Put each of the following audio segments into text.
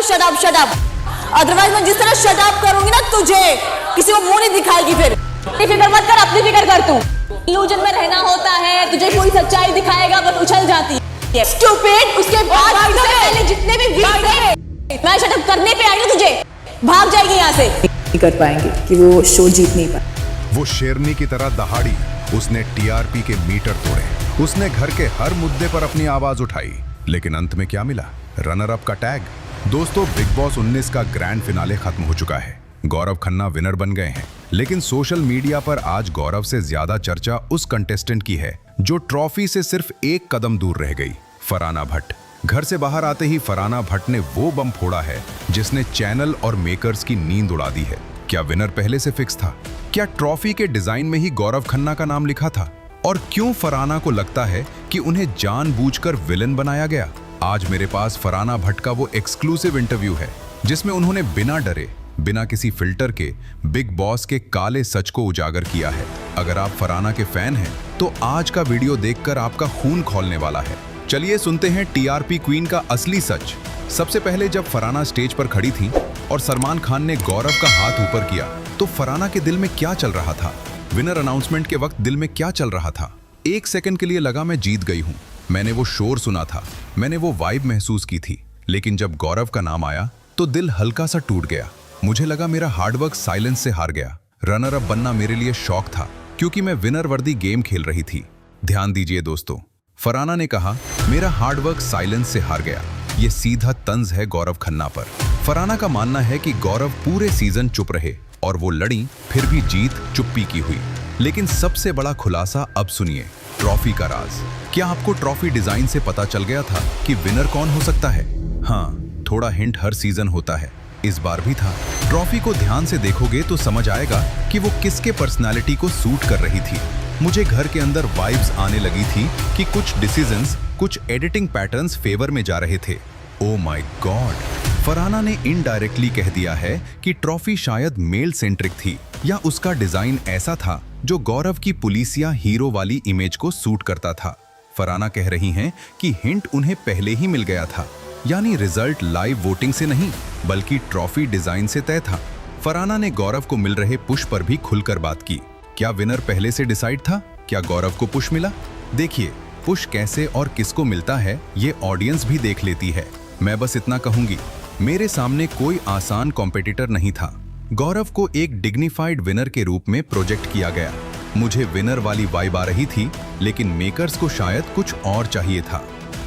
Shut up shut up, otherwise मैं जिस तरह शट अप करूंगी ना तुझे किसी को मुंह नहीं दिखाएगी फिर। फिक्र मत कर, अपनी फिक्र कर तू। इल्यूजन में रहना होता है, तुझे कोई सच्चाई दिखाएगा बस उछल जाती है। स्टूपिड, उसके बाद पहले जितने भी वीक थे मैं शट अप करने पे आई ना तुझे, भाग जाएगी यहाँ से। नहीं कर पाएंगे कि वो शो जीत नहीं पाए। वो शेरनी की तरह दहाड़ी, उसने टीआरपी के मीटर तोड़े, उसने घर के हर मुद्दे पर अपनी आवाज उठाई, लेकिन अंत में क्या मिला? रनर अप का टैग। दोस्तों, बिग बॉस 19 का ग्रैंड फिनाले खत्म हो चुका है। गौरव खन्ना विनर बन गए हैं, लेकिन सोशल मीडिया पर आज गौरव से ज्यादा चर्चा उस कंटेस्टेंट की है जो ट्रॉफी से सिर्फ एक कदम दूर रह गई, फरहाना भट्ट। घर से बाहर आते ही फरहाना भट्ट ने वो बम फोड़ा है जिसने चैनल और मेकर्स की नींद उड़ा दी है। क्या विनर पहले से फिक्स था? क्या ट्रॉफी के डिजाइन में ही गौरव खन्ना का नाम लिखा था? और क्यों फरहाना को लगता है कि उन्हें जानबूझकर विलन बनाया गया? आज मेरे पास फरहाना भट्ट का वो एक्सक्लूसिव इंटरव्यू है जिसमें उन्होंने बिना डरे, बिना किसी फिल्टर के बिग बॉस के काले सच को उजागर किया है। अगर आप फरहाना के फैन हैं तो आज का वीडियो देखकर आपका खून खौलने वाला है। चलिए सुनते हैं टीआरपी क्वीन का असली सच। सबसे पहले जब फरहाना स्टेज पर खड़ी थी और सलमान खान ने गौरव का हाथ ऊपर किया तो फरहाना के दिल में क्या चल रहा था? विनर अनाउंसमेंट के वक्त दिल में क्या चल रहा था? एक सेकंड के लिए लगा मैं जीत गई हूँ। मैंने वो शोर सुना था, मैंने वो वाइब महसूस की थी, लेकिन जब गौरव का नाम आया तो दिल हल्का सा टूट गया। मुझे लगा मेरा हार्डवर्क साइलेंस से हार गया। रनर अप बनना मेरे लिए शौक था क्योंकि मैं विनर वर्दी गेम खेल रही थी। ध्यान दीजिए दोस्तों, फरहाना ने कहा मेरा हार्डवर्क साइलेंस से हार गया। ये सीधा तंज है गौरव खन्ना पर। फरहाना का मानना है कि गौरव पूरे सीजन चुप रहे और वो लड़ी, फिर भी जीत चुप्पी की हुई। लेकिन सबसे बड़ा खुलासा अब सुनिए, ट्रॉफी का राज। क्या आपको ट्रॉफी डिजाइन से पता चल गया था कि विनर कौन हो सकता है? हाँ, थोड़ा हिंट हर सीजन होता है, इस बार भी था। ट्रॉफी को ध्यान से देखोगे तो समझ आएगा कि वो किसके पर्सनालिटी को सूट कर रही थी। मुझे घर के अंदर वाइब्स आने लगी थी कि कुछ डिसीजंस, कुछ एडिटिंग पैटर्न्स फेवर में जा रहे थे। ओ माय गॉड, फरहाना ने इनडायरेक्टली कह दिया है कि ट्रॉफी शायद मेल सेंट्रिक थी या उसका डिजाइन ऐसा था जो गौरव की पुलिसिया हीरो वाली इमेज को सूट करता था। फरहाना कह रही हैं कि हिंट उन्हें पहले ही मिल गया था, यानी रिजल्ट लाइव वोटिंग से नहीं बल्कि ट्रॉफी डिजाइन से तय था। फरहाना ने गौरव को मिल रहे पुश पर भी खुलकर बात की। क्या विनर पहले से डिसाइड था? क्या गौरव को पुश मिला? देखिए, पुश कैसे और किसको मिलता है ये ऑडियंस भी देख लेती है। मैं बस इतना कहूंगी, मेरे सामने कोई आसान कॉम्पिटिटर नहीं था। गौरव को एक डिग्निफाइड विनर के रूप में प्रोजेक्ट किया गया। मुझे विनर वाली वाइब आ रही थी, लेकिन मेकर्स को शायद कुछ और चाहिए था।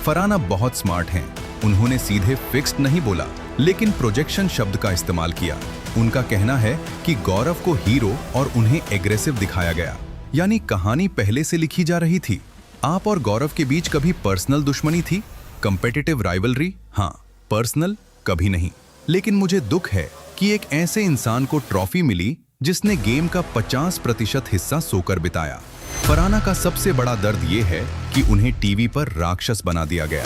फरहाना बहुत स्मार्ट हैं। उन्होंने सीधे फिक्स्ड नहीं बोला, लेकिन प्रोजेक्शन शब्द का इस्तेमाल किया। उनका कहना है कि गौरव को हीरो और उन्हें एग्रेसिव दिखाया गया, यानी कहानी पहले से लिखी जा रही थी। आप और गौरव के बीच कभी पर्सनल दुश्मनी थी? Competitive rivalry? हाँ, पर्सनल कभी नहीं। लेकिन मुझे दुख है कि एक ऐसे इंसान को ट्रॉफी मिली जिसने गेम का 50% हिस्सा सोकर बिताया। फरहाना का सबसे बड़ा दर्द ये है कि उन्हें टीवी पर राक्षस बना दिया गया।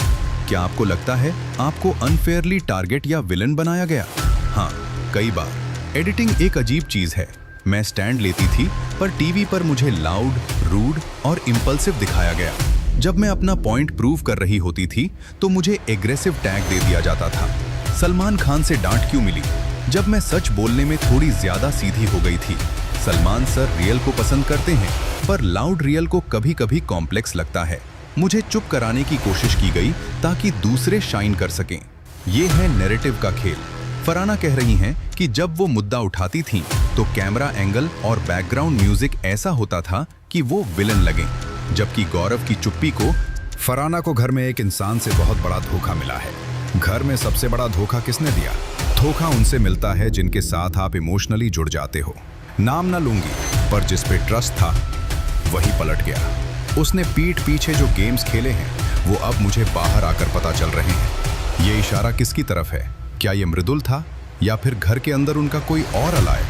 क्या आपको लगता है आपको अनफेयरली टारगेट या विलन बनाया गया? हाँ, कई बार। एडिटिंग एक अजीब चीज है। मैं स्टैंड लेती थी पर टीवी पर मुझे लाउड, रूड और इम्पल्सिव दिखाया गया। जब मैं अपना पॉइंट प्रूव कर रही होती थी तो मुझे एग्रेसिव टैग दे दिया जाता था। सलमान खान से डांट क्यों मिली? जब मैं सच बोलने में थोड़ी ज्यादा सीधी हो गई थी। सलमान सर रियल को पसंद करते हैं, पर लाउड रियल को कभी कभी कॉम्प्लेक्स लगता है। मुझे चुप कराने की कोशिश की गई ताकि दूसरे शाइन कर सकें। ये है नैरेटिव का खेल। फरहाना कह रही हैं कि जब वो मुद्दा उठाती थीं, तो कैमरा एंगल और बैकग्राउंड म्यूजिक ऐसा होता था कि वो विलन लगें, जबकि गौरव की चुप्पी को। फरहाना को घर में एक इंसान से बहुत बड़ा धोखा मिला है। घर में सबसे बड़ा धोखा किसने दिया? धोखा उनसे मिलता है जिनके साथ आप इमोशनली जुड़ जाते हो। नाम ना लूंगी, पर जिस पे ट्रस्ट था वही पलट गया। उसने पीठ पीछे जो गेम्स खेले हैं वो अब मुझे बाहर आकर पता चल रहे हैं। ये इशारा किसकी तरफ है? क्या ये मृदुल था या फिर घर के अंदर उनका कोई और अलाय?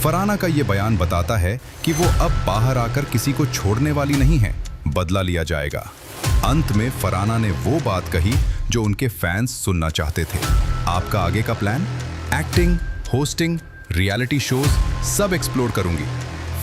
फरहाना का ये बयान बताता है कि वो अब बाहर आकर किसी को छोड़ने वाली नहीं है, बदला लिया जाएगा। अंत में फरहाना ने वो बात कही जो उनके फैंस सुनना चाहते थे। आपका आगे का plan? Acting, hosting, reality shows सब एक्सप्लोर करूंगी।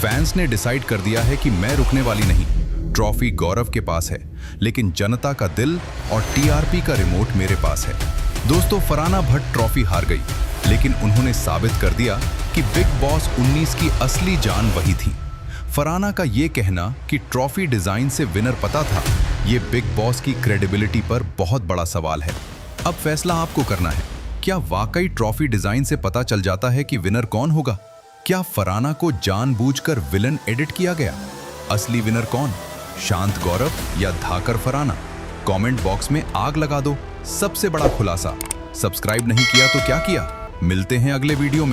फैंस ने डिसाइड कर दिया है कि मैं रुकने वाली नहीं। ट्रॉफी गौरव के पास है, लेकिन जनता का दिल और टीआरपी का रिमोट मेरे पास है। दोस्तों फरहाना भट्ट ट्रॉफी हार गई, लेकिन उन्होंने साबित कर दिया कि बिग बॉस 19 की असली जान वही थी। फरहाना का ये कहना कि ट्रॉफी डिजाइन से विनर पता था, ये बिग बॉस की क्रेडिबिलिटी पर बहुत बड़ा सवाल है। अब फैसला आपको करना है, क्या वाकई ट्रॉफी डिजाइन से पता चल जाता है कि विनर कौन होगा? क्या फरहाना को जानबूझकर विलन एडिट किया गया? असली विनर कौन, शांत गौरव या धाकर फरहाना? कमेंट बॉक्स में आग लगा दो। सबसे बड़ा खुलासा, सब्सक्राइब नहीं किया तो क्या किया? मिलते हैं अगले वीडियो में।